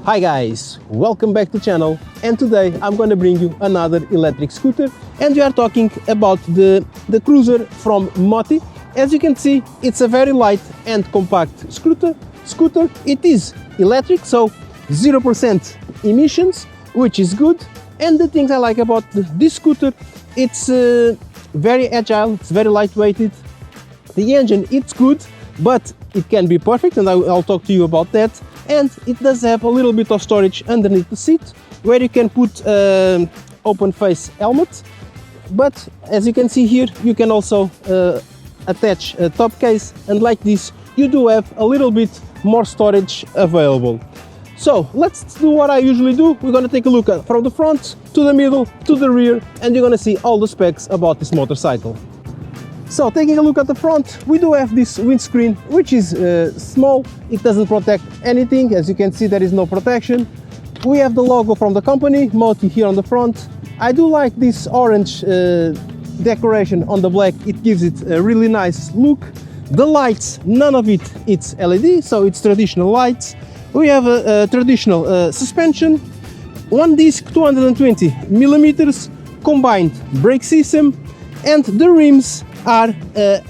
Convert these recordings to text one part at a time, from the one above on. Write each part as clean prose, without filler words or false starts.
Hi guys, welcome back to the channel, and today I'm going to bring you another electric scooter, and we are talking about the Cruzer from Moti. As you can see, it's a very light and compact scooter. It is electric, so 0% emissions, which is good. And the things I like about this scooter, it's very agile, it's very lightweighted. The engine, it's good, but it can be perfect, and I'll talk to you about that. And it does have a little bit of storage underneath the seat, where you can put open face helmet. But as you can see here, you can also attach a top case, and like this you do have a little bit more storage available. So let's do what I usually do. We're going to take a look at from the front to the middle to the rear, and you're going to see all the specs about this motorcycle. So taking a look at the front, we do have this windscreen, which is small. It doesn't protect anything. As you can see, there is no protection. We have the logo from the company, Moti, here on the front. I do like this orange decoration on the black. It gives it a really nice look. The lights, none of it, it's LED, so it's traditional lights. We have a traditional suspension, one disc, 220 millimeters, combined brake system, and the rims are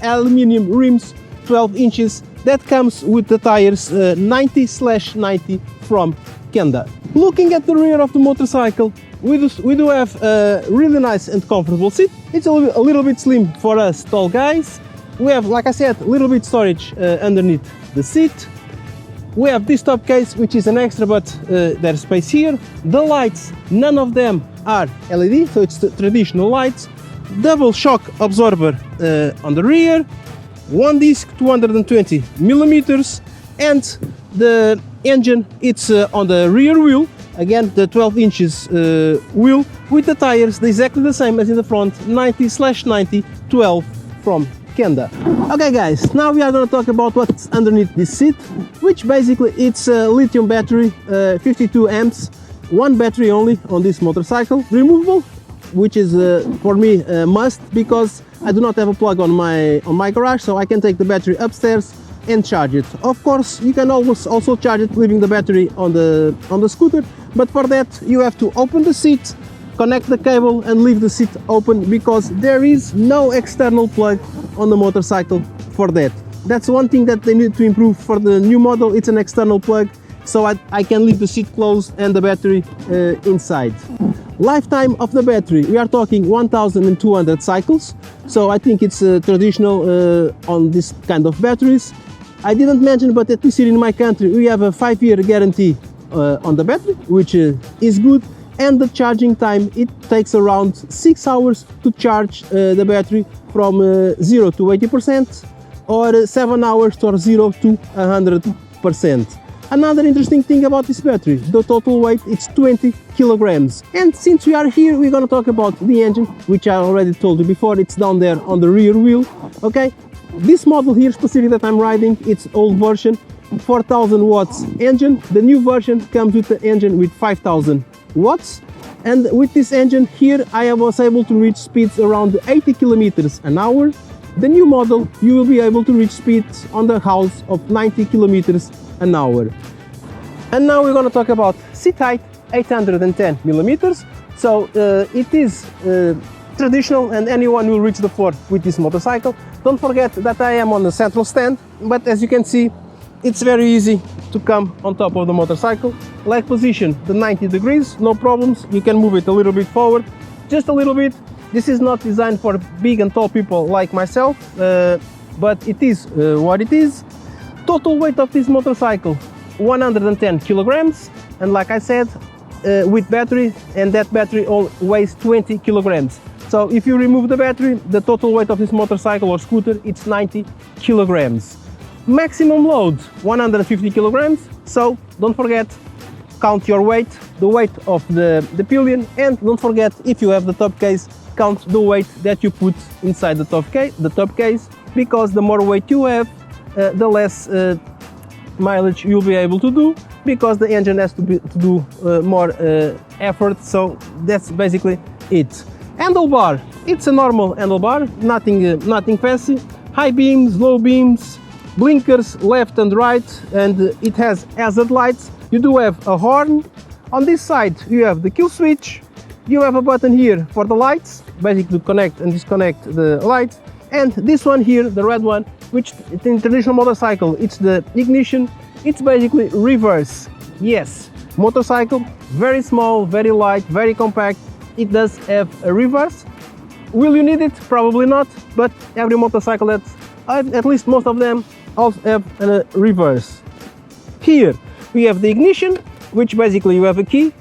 aluminum rims, 12 inches, that comes with the tires 90/90 from Kenda. Looking at the rear of the motorcycle, we do have a really nice and comfortable seat. It's a little bit slim for us tall guys. We have, like I said, a little bit storage underneath the seat. We have this top case, which is an extra, but there's space here. The lights, none of them are LED, so it's the traditional lights. Double shock absorber on the rear, one disc, 220 millimeters, and the engine, it's on the rear wheel, again the 12 inches wheel, with the tires exactly the same as in the front, 90/90, 12 from Kenda. Okay guys, now we are going to talk about what's underneath this seat, which basically it's a lithium battery, 52 amps, one battery only on this motorcycle, removable, which is for me a must, because I do not have a plug on my garage, so I can take the battery upstairs and charge it. Of course, you can always also charge it leaving the battery on the scooter, but for that you have to open the seat, connect the cable and leave the seat open, because there is no external plug on the motorcycle for that. That's one thing that they need to improve for the new model. It's an external plug, so I can leave the seat closed and the battery inside. Lifetime of the battery, we are talking 1200 cycles, so I think it's traditional on this kind of batteries. I didn't mention, but at least here in my country we have a 5-year guarantee on the battery, which is good, and the charging time, it takes around 6 hours to charge the battery from 0 to 80%, or 7 hours to 0 to 100%. Another interesting thing about this battery, the total weight, it's 20 kilograms. And since we are here, we're going to talk about the engine, which I already told you before. It's down there on the rear wheel. Okay, this model here specifically that I'm riding, it's old version, 4000 watts engine. The new version comes with the engine with 5000 watts. And with this engine here, I was able to reach speeds around 80 kilometers an hour. The new model, you will be able to reach speeds on the house of 90 kilometers an hour. And now we're going to talk about seat height, 810 millimeters. So it is traditional, and anyone will reach the floor with this motorcycle. Don't forget that I am on the central stand, but as you can see, it's very easy to come on top of the motorcycle. Leg position, the 90 degrees, no problems. You can move it a little bit forward, just a little bit. This is not designed for big and tall people like myself, but it is what it is. Total weight of this motorcycle, 110 kilograms, and like I said, with battery, and that battery all weighs 20 kilograms. So if you remove the battery, the total weight of this motorcycle or scooter, it's 90 kilograms. Maximum load, 150 kilograms, so don't forget, count your weight, the weight of the pillion, and don't forget, if you have the top case, count the weight that you put inside the top case, because the more weight you have, the less mileage you'll be able to do, because the engine has to do more effort. So that's basically it. Handlebar, it's a normal handlebar, nothing fancy. High beams, low beams, blinkers left and right, and it has hazard lights. You do have a horn. On this side you have the kill switch. You have a button here for the lights, basically to connect and disconnect the lights. And this one here, the red one, which in traditional motorcycle, it's the ignition. It's basically reverse. Yes, motorcycle, very small, very light, very compact. It does have a reverse. Will you need it? Probably not, but every motorcycle that's, at least most of them, also have a reverse. Here we have the ignition, which basically you have a key.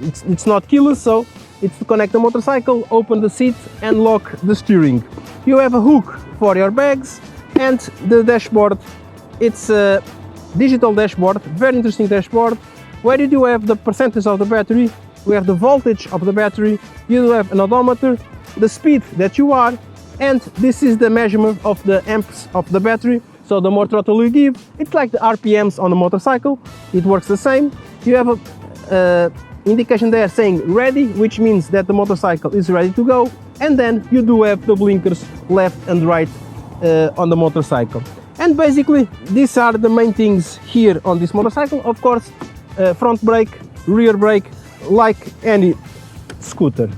It's not keyless, so it's to connect the motorcycle, open the seat and lock the steering. You have a hook for your bags, and the dashboard, it's a digital dashboard, very interesting dashboard, where you do have the percentage of the battery, we have the voltage of the battery, you do have an odometer, the speed that you are, and this is the measurement of the amps of the battery. So the more throttle you give, it's like the RPMs on a motorcycle, it works the same. You have a indication there saying ready, which means that the motorcycle is ready to go, and then you do have the blinkers left and right on the motorcycle. And basically these are the main things here on this motorcycle. Of course, front brake, rear brake, like any scooter.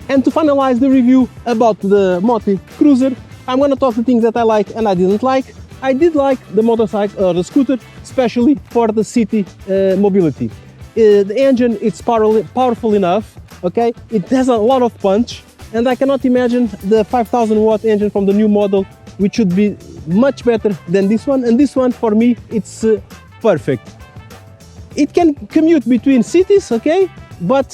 And to finalize the review about the Moti Cruzer, I'm going to talk the things that I like and I didn't like. I did like the motorcycle or the scooter, especially for the city mobility. The engine, it's powerful enough, okay? It has a lot of punch, and I cannot imagine the 5000 watt engine from the new model, which should be much better than this one. And this one, for me, it's perfect. It can commute between cities, okay? But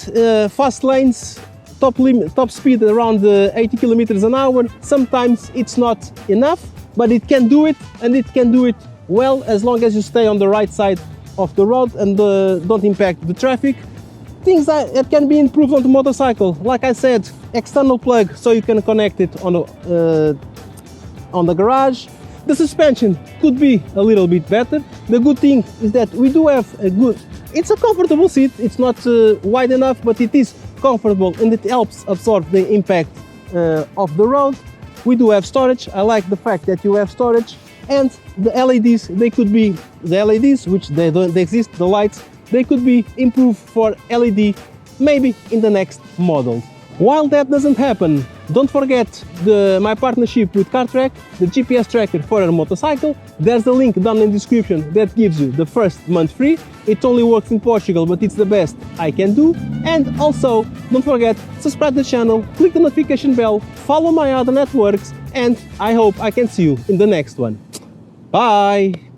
fast lanes, top speed around 80 kilometers an hour, sometimes it's not enough, but it can do it, and it can do it well as long as you stay on the right side of the road and don't impact the traffic. Things that can be improved on the motorcycle, like I said, external plug so you can connect it on the garage. The suspension could be a little bit better. The good thing is that we do have it's a comfortable seat. It's not wide enough, but it is comfortable and it helps absorb the impact of the road. We do have storage. I like the fact that you have storage. And the LEDs, they could be the LEDs, which they exist, the lights, they could be improved for LED maybe in the next model. While that doesn't happen, don't forget my partnership with CarTrack, the GPS tracker for a motorcycle. There's a link down in the description that gives you the first month free. It only works in Portugal, but it's the best I can do. And also, don't forget, subscribe to the channel, click the notification bell, follow my other networks, and I hope I can see you in the next one. Bye!